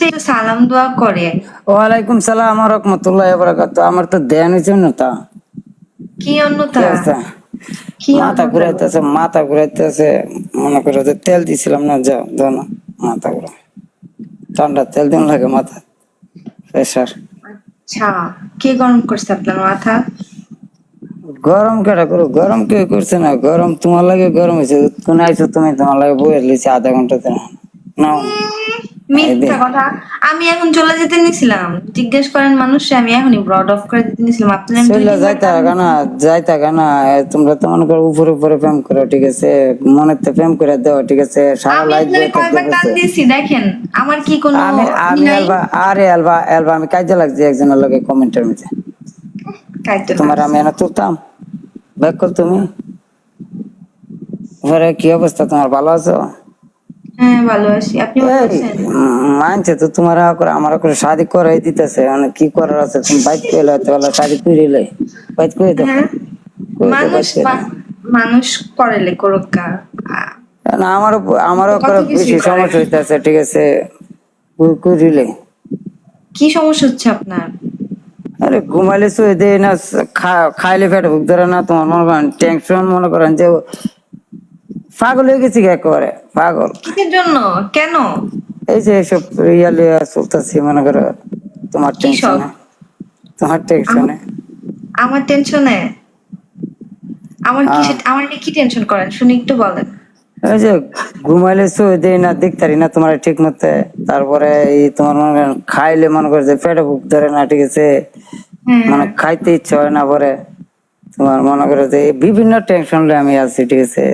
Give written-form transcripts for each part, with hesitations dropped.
সে সালাম দোয়া করে। ওয়ালাইকুম সালাম ওয়া রাহমাতুল্লাহি ওয়া বারাকাতুহু। আমার তো ধ্যান হইছে না তা। কি কি অন্যতা? অবস্থা? কি অন্যতা? মাথা ঘুরাইতেছে। মনে করো যে তেল দিছিলাম না, যাও দাও না, মাথা ঘুরা। ঠান্ডা তেল দিন লাগে মাথা, প্রেশার। আচ্ছা, কে গরম করছে আপনার মাথা? গরম কেটা করো, গরম কেউ করছে না, গরম তোমার লাগে গরম হয়েছে। কোন আইছো তুমি, তোমার লাগে বইয়ে লিছি আধা ঘন্টা দিন নাও। এই দে মিথ্যা কথা। আমি এখন চলে যেতে নিছিলাম, জিজ্ঞেস করেন মানুষে, আমি এখনই ব্রড অফ করে দিতে নিছিলাম, আপনার আমি দুই চইলা তিনবার টান দিছি। যাইতা গানা। তোমরা তো মনে করো উপরে উপরে প্রেম করো, ঠিক আছে, মনেতে প্রেম করে দাও, ঠিক আছে, সারা আমি লাইফ আপনার বয়ে থাকতে কয়বার টান বলছে। দিয়েছি দেখেন, আমার কি কোনো আমি ই আমি নাই? এলবা আরে এলবা এলবা আমি কাজে লাগছি একজনের লগে কমেন্টের মধ্যে। তো কাইতে তোমার আমি লাগছে। এনে তুলতাম ব্যাক কল তুমি। এবারে কি অবস্থা তোমার, ভালো আছো? হ্যাঁ ভালো আছি, আপনি ভালো এই আছেন? মানছে তো তোমার করে আমার করে শাদি করাই দিতেছে, মানে কি করার আছে, তুমি বাইক কইলে হয়তো বলো শাদি করিলে বাইক কই দাও, হ্যাঁ, কই দাও মানুষ বাইক কই দাও। মানুষ করেলে করুক গা। না আমারও আমারও কত করে বেশি কিছুই করে। সমস্যা হইতেছে, ঠিক আছে, করিলে। কি সমস্যা হচ্ছে আপনার? আরে ঘুমাইলে শুয়ে দেয় না, খাইলে পেট ভুক ধরে না, তোমার মনে করেন টেনশন, মনে করেন যে পাগল হয়ে গেছি একেবারে পাগল। কিসের জন্য? কেন? এই যে এইসব ইয়ালে চলতেছি, মনে করো তোমার কি সব? টেনশনে, তোমার আমার টেনশনে। আমার টেনশনে? হ্যাঁ, আমার নিয়ে কি টেনশন করেন শুনি একটু বলেন। ওই যে ঘুমাইলে শুয়ে দেয় না, দেখতারি না তোমার ঠিক মতে। তারপরে এই তোমার মনে করেন খাইলে মনে করে যে পেটে ভুক ধরে না, ঠিক আছে, হ্যাঁ। মানে খাইতে ইচ্ছা হয় না। পরে তোমার মনে করো যে এই বিভিন্ন টেনশন আমি আছি, ঠিক আছে,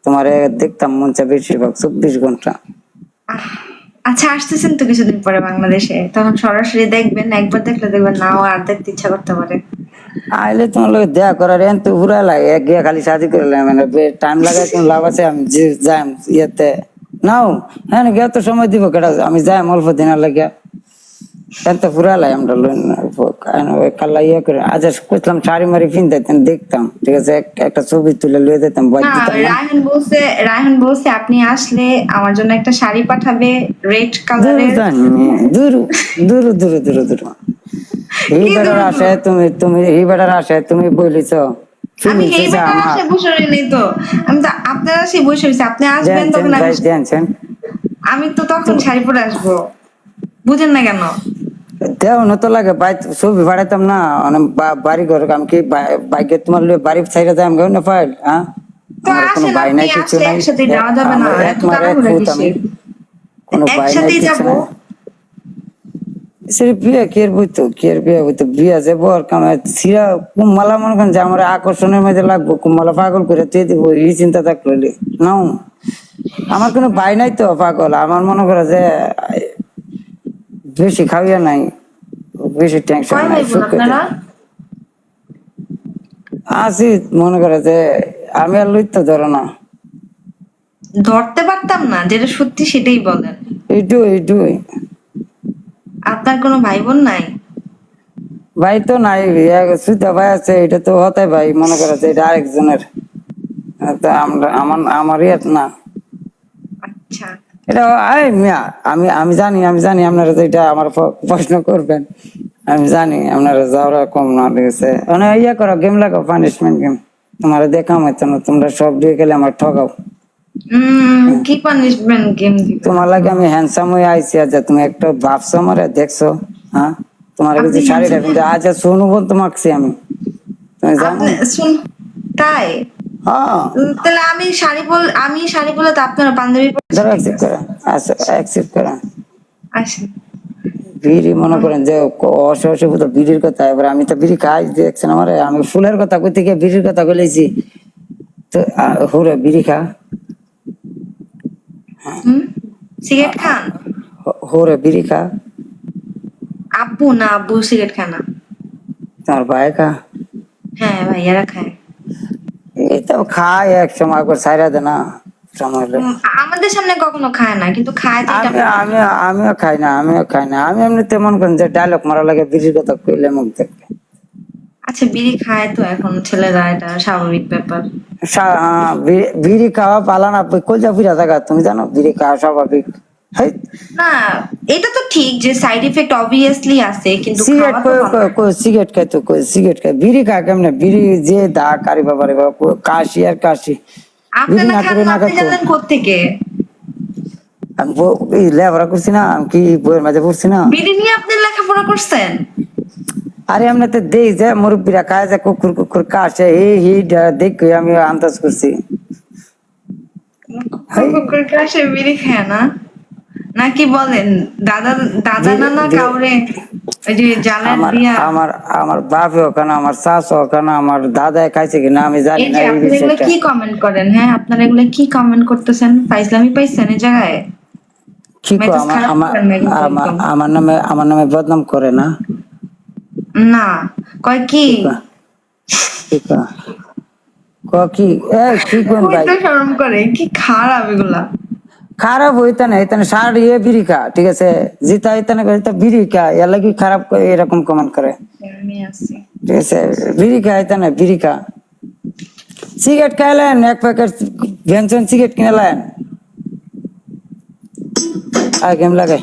তোমার দেখতাম মন চা বেশিরভাগ 24 ঘন্টা। আহ, আচ্ছা, আসতেছেন তো কিছুদিন পরে বাংলাদেশে, তখন সরাসরি দেখবেন, একবার দেখলে দেখবেন নাও আর দেখতে ইচ্ছা করতে পারে। আইলে তোমার লোক দেখা করার এন তো ঘুরা লাগে, এক গিয়া খালি শাদি করলে মানে টাইম লাগায় কোনো লাভ আছে? আমি যে যাই ইয়েতে নাও, হ্যাঁ গিয়া তো সময় দিব কেটা, আমি যাই অল্প দিনের লাগে এত ঘুরা লাই আমরা কাল্লা ইয়ে করে। আজ করছিলাম শাড়ি মারি ফিনতেন দেখতাম, ঠিক আছে, একটা ছবি তুলে লুয়ে দিতাম, বাইক না, দিতাম না। রায়হান বলছে আপনি আসলে আমার জন্য একটা শাড়ি পাঠাবে, রেড দূর কালারের। জানি, দূর দূর দূর দূর দূর এই কি বেটার দূর আসে, দূর? তুমি এই বেটার আসে তুমি বলিছ আমি ফিলিংস এই হয়েছে বেটার আমার। আশায় বসে রইনি তো। আমি তো আপনার আশায় বসে রয়েছি, আপনি আসবেন জানছেন তখন আমি ভাই, জানছেন আমি তো তখন শাড়ি পরে আসবো। বুঝেন না কেন? দেও নত লাগে বাইক ছবি বাড়াইতাম না, মানে বাড়ি ঘর আমি কি বাইকে তোমার বাড়ি সাইডে যাই আমি না ফাইল, হ্যাঁ, তো আমার কোনো আসেন, ভাই আপনি নাই, কিছু আসলে নাই, একসাথে যাওয়া যাবে আমি না, এক এত মার এক তাড়াহুড়া ফুট, আমি কিসের? কোনো ভাই নাই, একসাথেই কিছু যাব। নাই। সে বিয়ে কের বইতো, কের বিয়ে বইতো, বিয়ে যে বর কামে সিরা কুম্মালা, মনে করেন যে আমার আকর্ষণের মধ্যে লাগবো, কুম্মালা পাগল করে তুই দিব এই চিন্তা থাকলো নাও। আমার কোনো ভাই নাই তো পাগল, আমার মনে করে যে বেশি খাওয়া নাই, বেশি টেনশন কয় নাই, ভাই বোন সুখ আপনারা? আছি। মনে করে যে আমি আর লইতে ধরো না, ধরতে পারতাম না, যেটা সত্যি সেটাই বলেন। এইটুই। আপনার কোনো ভাই বোন নাই? ভাই তো নাই, সুতা ভাই আছে, এটা তো হতাই ভাই, মনে করে যে এটা আরেকজনের, তো আমরা আমার ইয়ে না আচ্ছা। এটা। আরে মিয়া, আমি জানি আপনারা তো এটা আমার প্রশ্ন করবেন, আমি জানি আপনারা যাওয়ার কম না লেগেছে, মানে ইয়ে করো, গেম লাগাও, পানিশমেন্ট গেম, তোমার দেখাম হইতো না, তোমরা সব দিয়ে গেলে আমার ঠগাও। কি পানিশমেন্ট গেম দিবেন তোমার লাগে আপনারা? আমি হ্যান্ডসাম হয়ে আইছি, আজ তুমি একটা ভাবছো আমারে দেখছো, হ্যাঁ, তোমার আপনি কিছু শাড়িটা হ্যান্ডসাম? কিন্তু আজ শুনু বলতে মাখছি আমি, তুমি জানো। আপনি শুন, তাই? হ্যাঁ, তাহলে আমি শাড়ি পরলে তো আপনারা পাঞ্জাবি পরে ধরো আসেন কেন? অ্যাকসেপ্ট করা, আচ্ছা অ্যাকসেপ্ট করা। আসেন। বিড়ি মনে করেন যে অসুবিধা বিড়ির কথা, এবার আমি তো বিড়ি খাই, দেখছেন আমার, আমি ফুলের কথা কইতে গিয়ে বিড়ির কথা বলেছি, তো হুরে বিড়ি খা, হুম, সিগারেট খান? হুরে বিড়ি খা, আব্বু না, আব্বু সিগারেট খায় না। তোমার ভাই খা। হ্যাঁ, ভাইয়ারা খায়। এই তো খায় এক সময় করে সাইরা দে না, সময় হলে। আমাদের সামনে কখনো খায় না, কিন্তু খায় তো এটা আমি আমি জানি। আমি আমিও খাই না, আমি এমনিতে মনে করেন যে ডায়লগ মারা লাগে বিড়ির কথা কইলে মুখ দেখবে। আচ্ছা, বিড়ি খায় তো এখন ছেলেরা, এটা স্বাভাবিক ব্যাপার। বিড়ি খাওয়া পালান, আপনি কলজা ফিরা থাকা, তুমি জানো বিড়ি খাওয়া স্বাভাবিক। হাই না, এটা তো ঠিক যে সাইড ইফেক্ট অবভিয়াসলি আছে, কিন্তু সিগারেট খাওয়া তো ভালো। সিগারেট খাই তো সিগারেট খাই বিড়ি খাই কেমনে বিড়ি যে দা কারি বাবা রে বাবা কাশি আর কাশি আপনি বিড়ি না না খান করে না, না আপনি খাতো জানলেন কোত্থেকে? আমি এই লেখাপড়া করছি না আমি কি বইয়ের মাঝে পড়ছি না বিড়ি নিয়ে আপনি লেখাপড়া করছেন? আরে এমনিতে দেই যে মুরব্বীরা খায় যে কুকুর কুকুর কাশে হি দেখে আমি আন্দাজ করছি কুকুর হাই কুকুর কাশে বিড়ি খায় না? নাকি বলেন দাদা দাদা নানা কাউরে ওই যে জ্বালান আমার দিয়া? আমার আমার বাপে ওখানে আমার শাশু ওখানে আমার দাদা খাইছে কিনা আমি জানি এই না যে এই আপনারা এগুলো বিষয়টা কি কমেন্ট করেন? হ্যাঁ, আপনারা এগুলো কি কমেন্ট করতেছেন? ফাইজলামি পাইছেন এই জায়গায়? কি কো মেজাজ আমার খারাপ আমার করেন না কিন্তু আমার একদম। আমার নামে বদনাম করে না না, কয় কি? কি কয় কি কয় কি এ কি কোন ভাই হইতে শরম করে, কি খারাপ এগুলা। খারাপ হইতে না এখানে সার ইয়ে বিড়ি খা ঠিক আছে জিতা এখানে বিড়ি খা এর লাগি খারাপ এরকম কমেন্ট করে আমি আছি। ঠিক আছে বিড়ি খা এখানে বিড়ি খা সিগারেট খাইলেন এক প্যাকেট ভ্যানসন সিগারেট কিনে লাইন আর গেম লাগাই